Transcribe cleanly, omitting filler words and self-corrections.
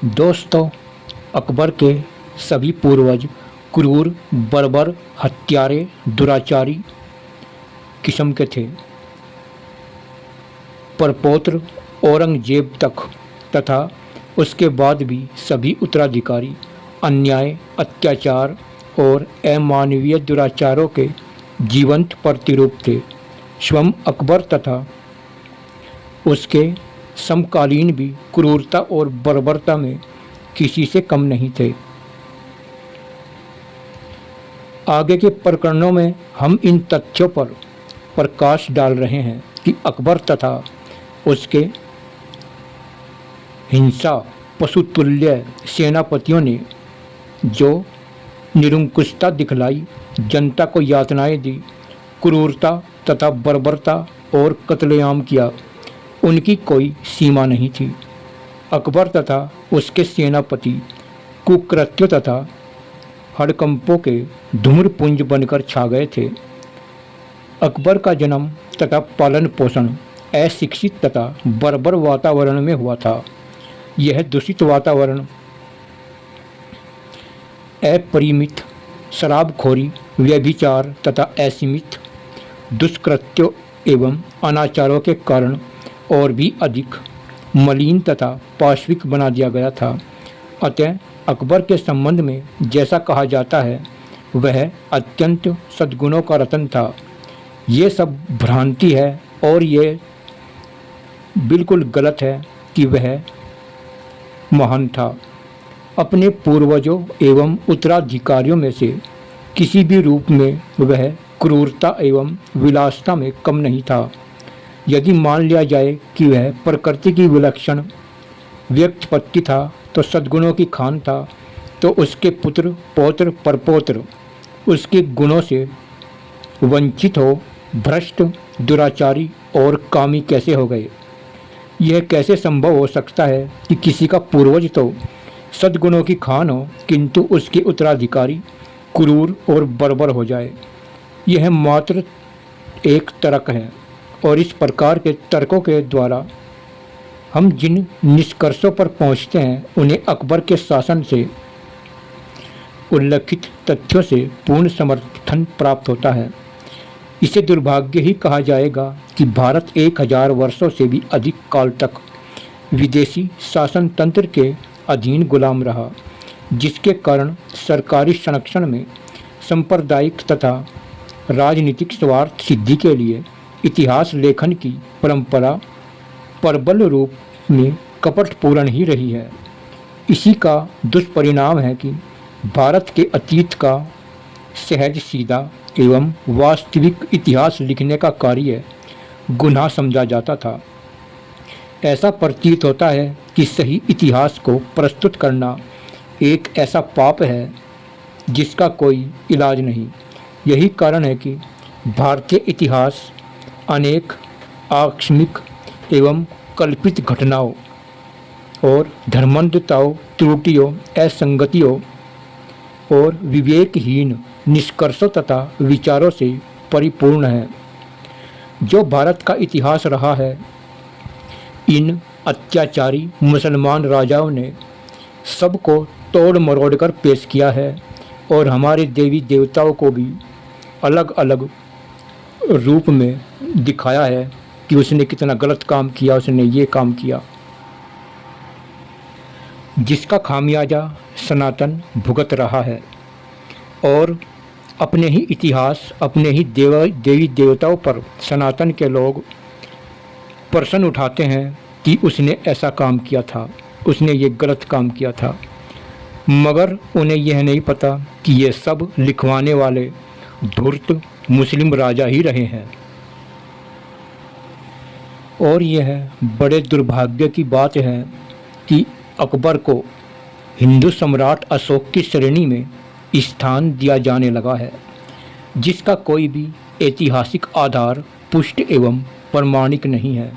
दोस्तों, अकबर के सभी पूर्वज क्रूर, बर्बर, हत्यारे, दुराचारी किस्म के थे। परपौत्र औरंगजेब तक तथा उसके बाद भी सभी उत्तराधिकारी अन्याय, अत्याचार और अमानवीय दुराचारों के जीवंत प्रतिरूप थे। स्वयं अकबर तथा उसके समकालीन भी क्रूरता और बर्बरता में किसी से कम नहीं थे। आगे के प्रकरणों में हम इन तथ्यों पर प्रकाश डाल रहे हैं कि अकबर तथा उसके हिंसा पशुतुल्य सेनापतियों ने जो निरंकुशता दिखलाई, जनता को यातनाएं दी, क्रूरता तथा बर्बरता और कत्लेआम किया, उनकी कोई सीमा नहीं थी। अकबर तथा उसके सेनापति कुकृत्यों तथा हड़कंपों के धूम्रपुंज बनकर छा गए थे। अकबर का जन्म तथा पालन पोषण अशिक्षित तथा बर्बर वातावरण में हुआ था। यह दूषित वातावरण अपरिमित शराबखोरी, व्यभिचार तथा असीमित दुष्कृत्यों एवं अनाचारों के कारण और भी अधिक मलिन तथा पाशविक बना दिया गया था। अतः अकबर के संबंध में जैसा कहा जाता है, वह अत्यंत सद्गुणों का रत्न था। ये सब भ्रांति है और ये बिल्कुल गलत है कि वह महान था। अपने पूर्वजों एवं उत्तराधिकारियों में से किसी भी रूप में वह क्रूरता एवं विलासिता में कम नहीं था। यदि मान लिया जाए कि वह प्रकृति की विलक्षण व्यक्तिपत्ति था, तो सद्गुणों की खान था, तो उसके पुत्र, पौत्र, परपौत्र उसके गुणों से वंचित हो भ्रष्ट, दुराचारी और कामी कैसे हो गए? यह कैसे संभव हो सकता है कि किसी का पूर्वज तो सद्गुणों की खान हो, किंतु उसके उत्तराधिकारी क्रूर और बर्बर हो जाए? यह मात्र एक तर्क है, और इस प्रकार के तर्कों के द्वारा हम जिन निष्कर्षों पर पहुंचते हैं, उन्हें अकबर के शासन से उल्लिखित तथ्यों से पूर्ण समर्थन प्राप्त होता है। इसे दुर्भाग्य ही कहा जाएगा कि भारत 1000 वर्षों से भी अधिक काल तक विदेशी शासन तंत्र के अधीन गुलाम रहा, जिसके कारण सरकारी संरक्षण में सांप्रदायिक तथा राजनीतिक स्वार्थ सिद्धि के लिए इतिहास लेखन की परंपरा प्रबल रूप में कपटपूर्ण ही रही है। इसी का दुष्परिणाम है कि भारत के अतीत का सहज सीधा एवं वास्तविक इतिहास लिखने का कार्य गुनाह समझा जाता था। ऐसा प्रतीत होता है कि सही इतिहास को प्रस्तुत करना एक ऐसा पाप है जिसका कोई इलाज नहीं। यही कारण है कि भारतीय इतिहास अनेक आकस्मिक एवं कल्पित घटनाओं और धर्मांधताओं, त्रुटियों, असंगतियों और विवेकहीन निष्कर्षों तथा विचारों से परिपूर्ण है। जो भारत का इतिहास रहा है, इन अत्याचारी मुसलमान राजाओं ने सबको तोड़ मरोड़ कर पेश किया है और हमारे देवी देवताओं को भी अलग अलग रूप में दिखाया है कि उसने कितना गलत काम किया, उसने ये काम किया, जिसका खामियाजा सनातन भुगत रहा है। और अपने ही इतिहास, अपने ही देवी देवताओं पर सनातन के लोग प्रश्न उठाते हैं कि उसने ऐसा काम किया था, उसने ये गलत काम किया था, मगर उन्हें यह नहीं पता कि ये सब लिखवाने वाले धूर्त मुस्लिम राजा ही रहे हैं। और यह बड़े दुर्भाग्य की बात है कि अकबर को हिंदू सम्राट अशोक की श्रेणी में स्थान दिया जाने लगा है, जिसका कोई भी ऐतिहासिक आधार पुष्ट एवं प्रमाणिक नहीं है।